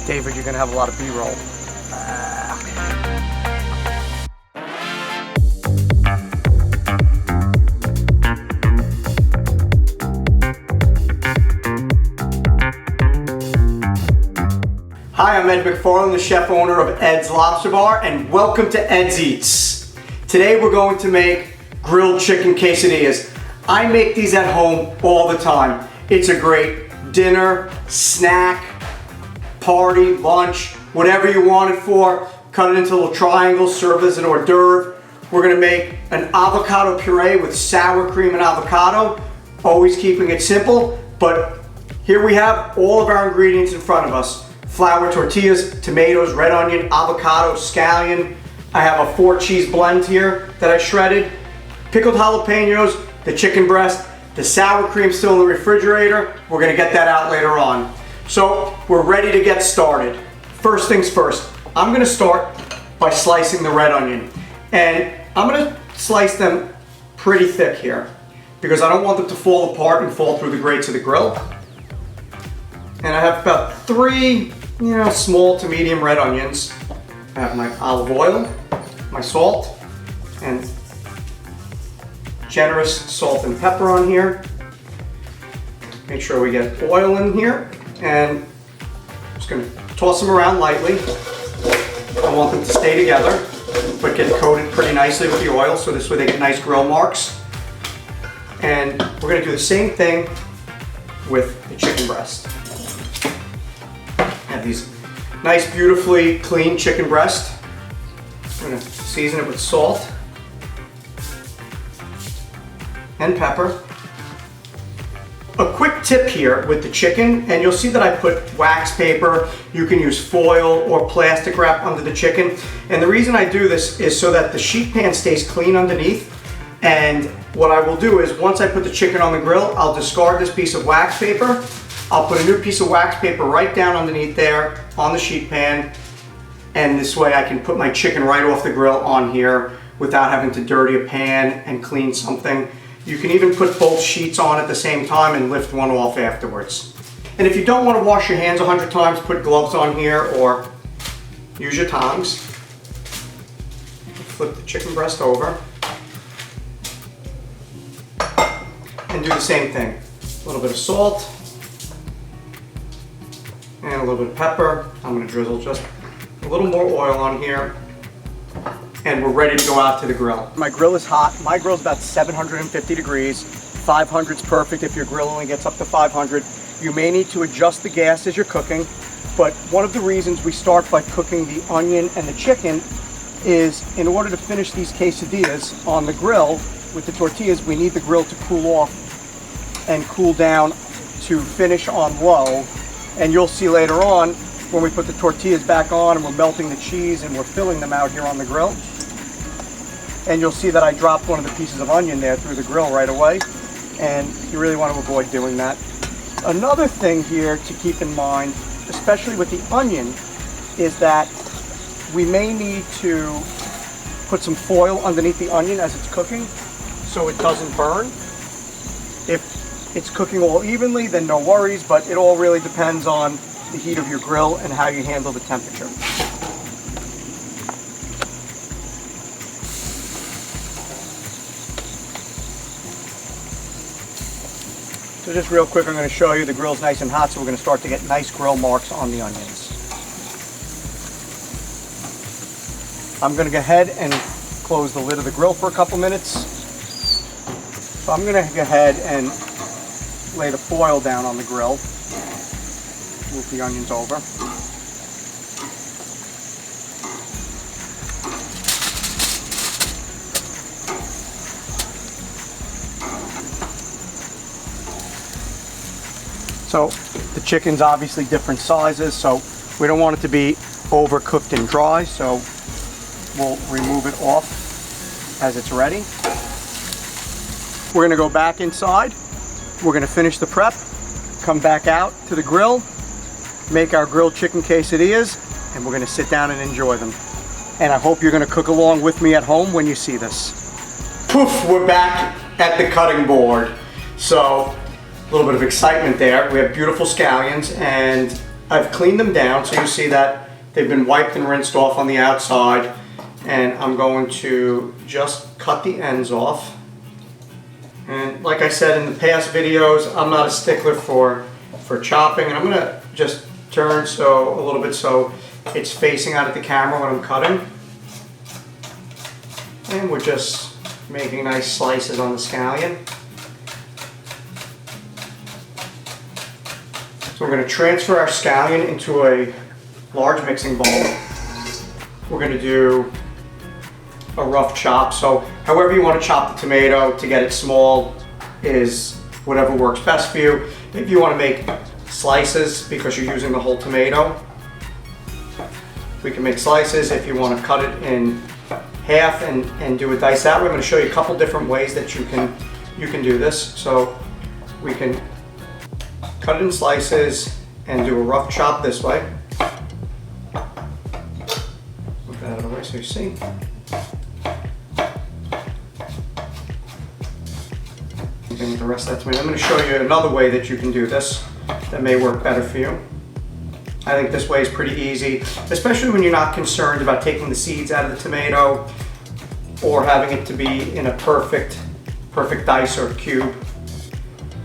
David, you're gonna have a lot of B-roll. Hi, I'm Ed McFarland, the chef owner of Ed's Lobster Bar, and welcome to Ed's Eats. Today we're going to make grilled chicken quesadillas. I make these at home all the time. It's a great dinner, snack, party, lunch, whatever you want it for. Cut it into little triangles, serve as an hors d'oeuvre. We're gonna make an avocado puree with sour cream and avocado, always keeping it simple, but here we have all of our ingredients in front of us. Flour tortillas, tomatoes, red onion, avocado, scallion. I have a 4-cheese blend here that I shredded. Pickled jalapeños, the chicken breast, the sour cream still in the refrigerator. We're gonna get that out later on. So we're ready to get started. First things first, I'm gonna start by slicing the red onion. And I'm gonna slice them pretty thick here because I don't want them to fall apart and fall through the grates of the grill. And I have about 3 small to medium red onions. I have my olive oil, my salt, and generous salt and pepper on here. Make sure we get oil in here, and I'm just gonna toss them around lightly. I want them to stay together, but get coated pretty nicely with the oil, so this way they get nice grill marks. And we're gonna do the same thing with the chicken breast. Have these nice, beautifully clean chicken breast. I'm gonna season it with salt and pepper. A quick tip here with the chicken, and you'll see that I put wax paper. You can use foil or plastic wrap under the chicken. And the reason I do this is so that the sheet pan stays clean underneath. And what I will do is once I put the chicken on the grill, I'll discard this piece of wax paper. I'll put a new piece of wax paper right down underneath there on the sheet pan, and this way I can put my chicken right off the grill on here without having to dirty a pan and clean something. You can even put both sheets on at the same time and lift one off afterwards. And if you don't want to wash your hands 100 times, put gloves on here or use your tongs. Flip the chicken breast over and do the same thing. A little bit of salt and a little bit of pepper. I'm going to drizzle just a little more oil on here, and we're ready to go out to the grill. My grill is hot. My grill's about 750 degrees. 500 is perfect if your grill only gets up to 500. You may need to adjust the gas as you're cooking, but one of the reasons we start by cooking the onion and the chicken is in order to finish these quesadillas on the grill with the tortillas, we need the grill to cool off and cool down to finish on low. And you'll see later on when we put the tortillas back on and we're melting the cheese and we're filling them out here on the grill. And you'll see that I dropped one of the pieces of onion there through the grill right away. And you really want to avoid doing that. Another thing here to keep in mind, especially with the onion, is that we may need to put some foil underneath the onion as it's cooking so it doesn't burn. If it's cooking all evenly, then no worries, but it all really depends on the heat of your grill and how you handle the temperature. So just real quick, I'm going to show you the grill's nice and hot, so we're going to start to get nice grill marks on the onions. I'm going to go ahead and close the lid of the grill for a couple minutes. So I'm going to go ahead and lay the foil down on the grill. Move the onions over. So the chicken's obviously different sizes, so we don't want it to be overcooked and dry, so we'll remove it off as it's ready. We're going to go back inside. We're going to finish the prep, come back out to the grill, make our grilled chicken quesadillas, and we're going to sit down and enjoy them. And I hope you're going to cook along with me at home when you see this. Poof, we're back at the cutting board. So a little bit of excitement there. We have beautiful scallions, and I've cleaned them down, so you see that they've been wiped and rinsed off on the outside. And I'm going to just cut the ends off. And like I said in the past videos, I'm not a stickler for chopping. And I'm going to just turn so a little bit so it's facing out at the camera when I'm cutting. And we're just making nice slices on the scallion. So we're going to transfer our scallion into a large mixing bowl. We're going to do a rough chop. So however you want to chop the tomato to get it small is whatever works best for you. If you want to make slices because you're using the whole tomato, we can make slices. If you want to cut it in half and do a dice that way, I'm going to show you a couple different ways that you can do this. So we can cut it in slices and do a rough chop this way. Move that out of the way so you see. And the rest of that tomato. I'm going to show you another way that you can do this that may work better for you. I think this way is pretty easy, especially when you're not concerned about taking the seeds out of the tomato or having it to be in a perfect dice or cube.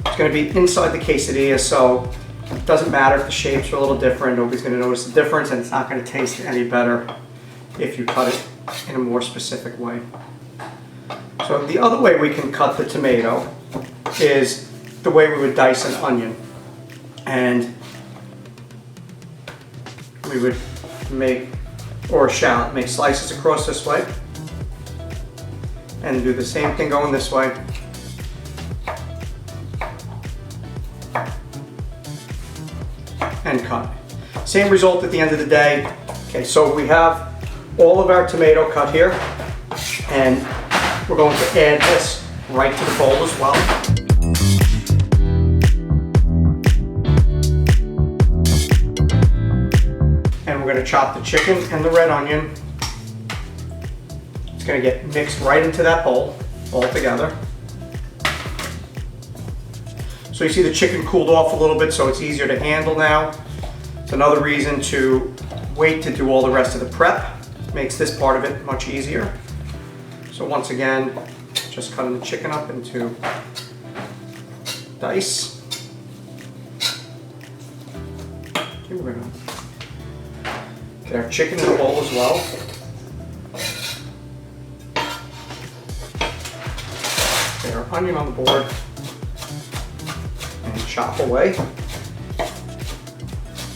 It's going to be inside the quesadilla, so it doesn't matter if the shapes are a little different. Nobody's going to notice the difference, and it's not going to taste any better if you cut it in a more specific way. So the other way we can cut the tomato is the way we would dice an onion. And we would make, or a shallot, make slices across this way. And do the same thing going this way. And cut. Same result at the end of the day. Okay, so we have all of our tomato cut here. And we're going to add this right to the bowl as well. And we're going to chop the chicken and the red onion. It's going to get mixed right into that bowl all together. So you see the chicken cooled off a little bit, so it's easier to handle now. It's another reason to wait to do all the rest of the prep. Makes this part of it much easier. So once again, just cutting the chicken up into dice. Okay, we're gonna get our chicken in the bowl as well. Get our onion on the board and chop away.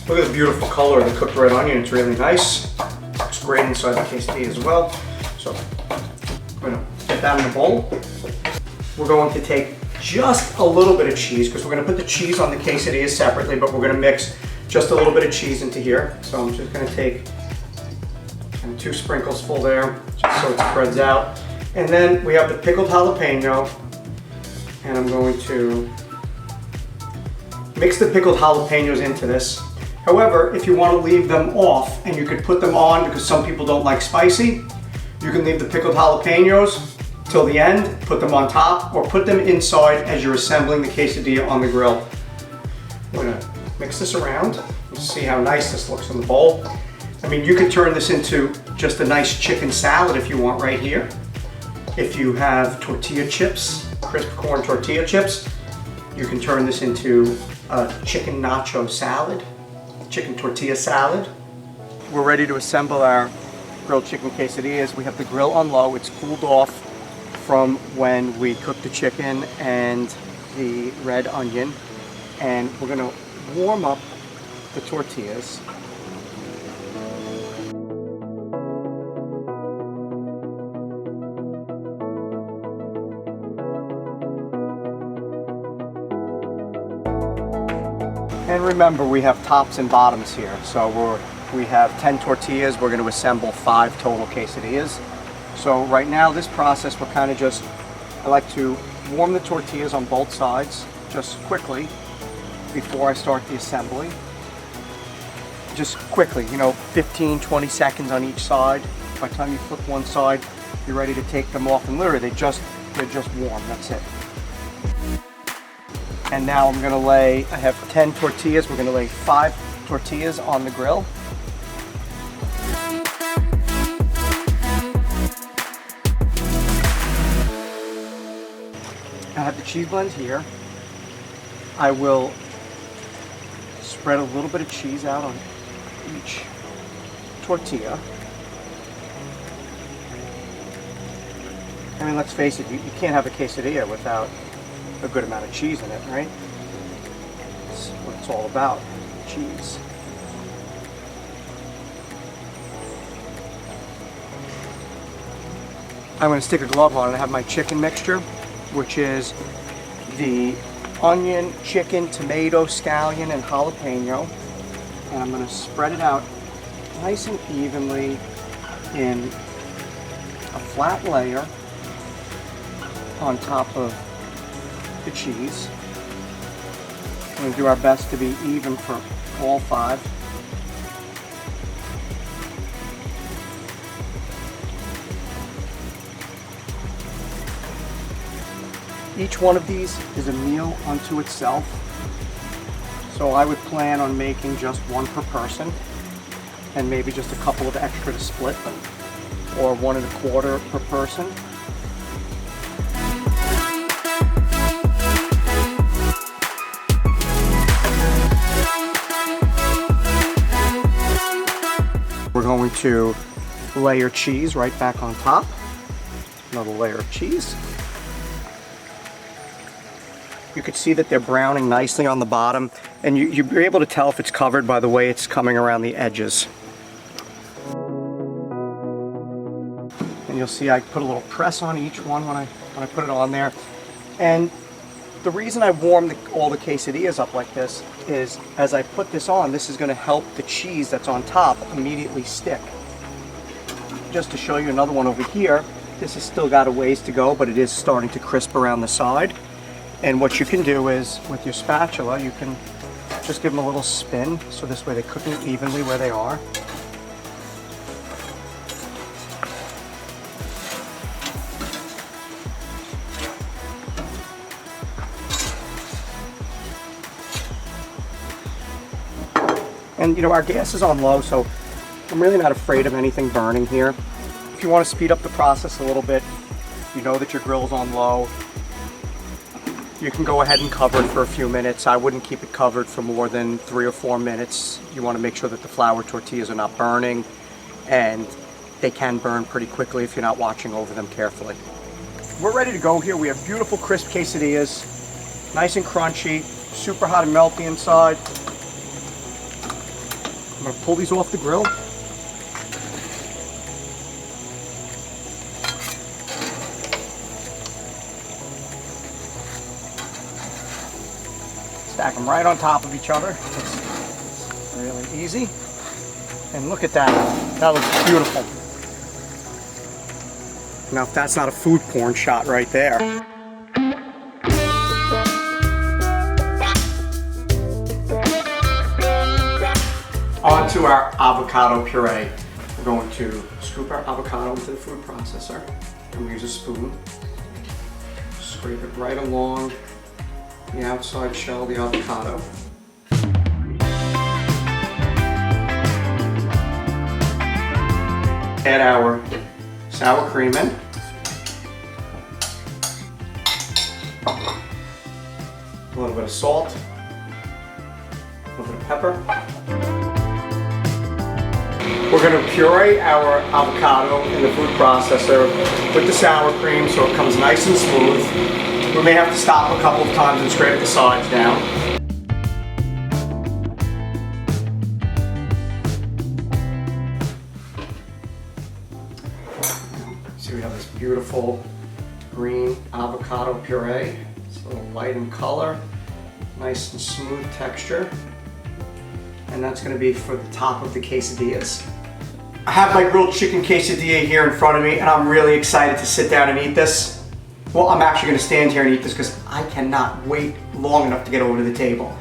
Look at the beautiful color of the cooked red onion. It's really nice. Looks great inside the quesadilla as well. So I'm going to get that in the bowl. We're going to take just a little bit of cheese because we're going to put the cheese on the quesadillas separately, but we're going to mix just a little bit of cheese into here. So I'm just going to take 2 sprinkles full there, just so it spreads out. And then we have the pickled jalapeno, and I'm going to mix the pickled jalapenos into this. However, if you want to leave them off, and you could put them on because some people don't like spicy, you can leave the pickled jalapenos till the end, put them on top, or put them inside as you're assembling the quesadilla on the grill. We're going to mix this around and see how nice this looks in the bowl. I mean, you could turn this into just a nice chicken salad if you want right here. If you have tortilla chips, crisp corn tortilla chips, you can turn this into a chicken nacho salad, chicken tortilla salad. We're ready to assemble our grilled chicken quesadillas. We have the grill on low. It's cooled off from when we cooked the chicken and the red onion. And we're gonna warm up the tortillas. And remember, we have tops and bottoms here. So we have 10 tortillas. We're going to assemble 5 total quesadillas. So right now, this process, we're kind of just, I like to warm the tortillas on both sides just quickly before I start the assembly. Just quickly, 15, 20 seconds on each side. By the time you flip one side, you're ready to take them off, and literally they're just warm, that's it. And now I'm gonna I have 10 tortillas, we're gonna lay 5 tortillas on the grill. I have the cheese blend here. I will spread a little bit of cheese out on each tortilla. I mean, let's face it, you can't have a quesadilla without a good amount of cheese in it, right? That's what it's all about, cheese. I'm going to stick a glove on and have my chicken mixture, which is the onion, chicken, tomato, scallion, and jalapeno. And I'm going to spread it out nice and evenly in a flat layer on top of the cheese. We're going to do our best to be even for all 5. Each one of these is a meal unto itself, so I would plan on making just 1 per person and maybe just a couple of extra to split, or 1 1/4 per person. We're going to layer cheese right back on top. Another layer of cheese. You could see that they're browning nicely on the bottom, and you're able to tell if it's covered by the way it's coming around the edges. And you'll see I put a little press on each one when I put it on there. And the reason I warm all the quesadillas up like this is, as I put this on, this is going to help the cheese that's on top immediately stick. Just to show you another one over here, this has still got a ways to go, but it is starting to crisp around the side. And what you can do is, with your spatula, you can just give them a little spin, so this way they're cooking evenly where they are. And you know, our gas is on low, so I'm really not afraid of anything burning here. If you want to speed up the process a little bit, you know that your grill's on low, you can go ahead and cover it for a few minutes. I wouldn't keep it covered for more than 3 or 4 minutes. You want to make sure that the flour tortillas are not burning, and they can burn pretty quickly if you're not watching over them carefully. We're ready to go here. We have beautiful crisp quesadillas, nice and crunchy, super hot and melty inside. I'm going to pull these off the grill. Stack them right on top of each other. It's really easy. And look at that. That looks beautiful. Now, if that's not a food porn shot right there. On to our avocado puree. We're going to scoop our avocado into the food processor. And we use a spoon. Scrape it right along the outside shell of the avocado. Add our sour cream in. A little bit of salt. A little bit of pepper. We're going to puree our avocado in the food processor with the sour cream so it comes nice and smooth. We may have to stop a couple of times and scrape the sides down. See, we have this beautiful green avocado puree. It's a little light in color, nice and smooth texture. And that's going to be for the top of the quesadillas. I have my grilled chicken quesadilla here in front of me, and I'm really excited to sit down and eat this. Well, I'm actually going to stand here and eat this because I cannot wait long enough to get over to the table.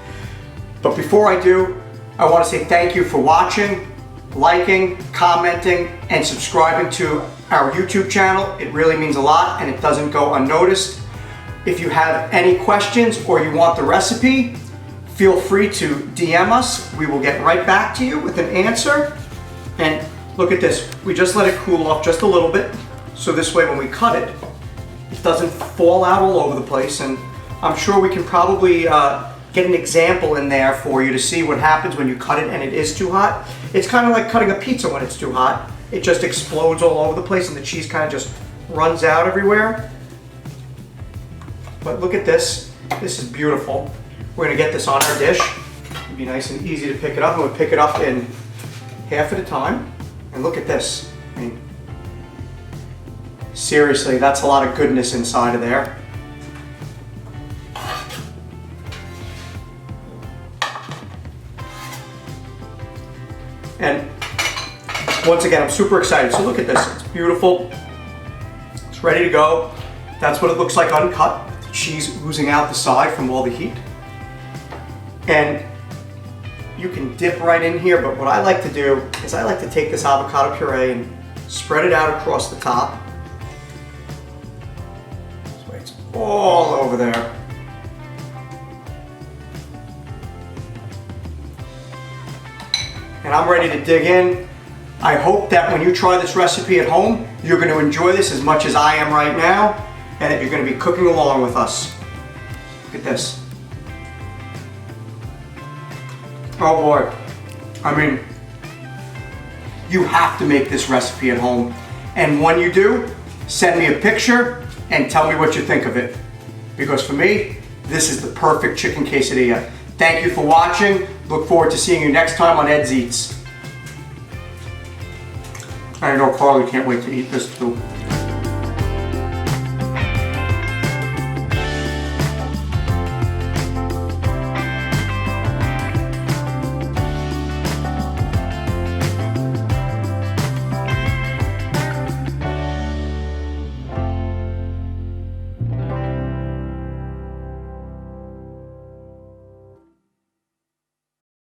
But before I do, I want to say thank you for watching, liking, commenting, and subscribing to our YouTube channel. It really means a lot, and it doesn't go unnoticed. If you have any questions or you want the recipe, feel free to DM us. We will get right back to you with an answer. And look at this. We just let it cool off just a little bit. So this way when we cut it, it doesn't fall out all over the place. And I'm sure we can probably get an example in there for you to see what happens when you cut it and it is too hot. It's kind of like cutting a pizza when it's too hot. It just explodes all over the place and the cheese kind of just runs out everywhere. But look at this. This is beautiful. We're gonna get this on our dish. It'll be nice and easy to pick it up. And we'll pick it up in half at a time. And look at this. I mean, seriously, that's a lot of goodness inside of there. And once again, I'm super excited. So look at this, it's beautiful. It's ready to go. That's what it looks like uncut. The cheese oozing out the side from all the heat. And you can dip right in here, but what I like to do is I like to take this avocado puree and spread it out across the top. This way it's all over there. And I'm ready to dig in. I hope that when you try this recipe at home, you're going to enjoy this as much as I am right now, and that you're going to be cooking along with us. Look at this. Oh boy. I mean, you have to make this recipe at home. And when you do, send me a picture and tell me what you think of it. Because for me, this is the perfect chicken quesadilla. Thank you for watching. Look forward to seeing you next time on Ed's Eats. I know Carly can't wait to eat this too.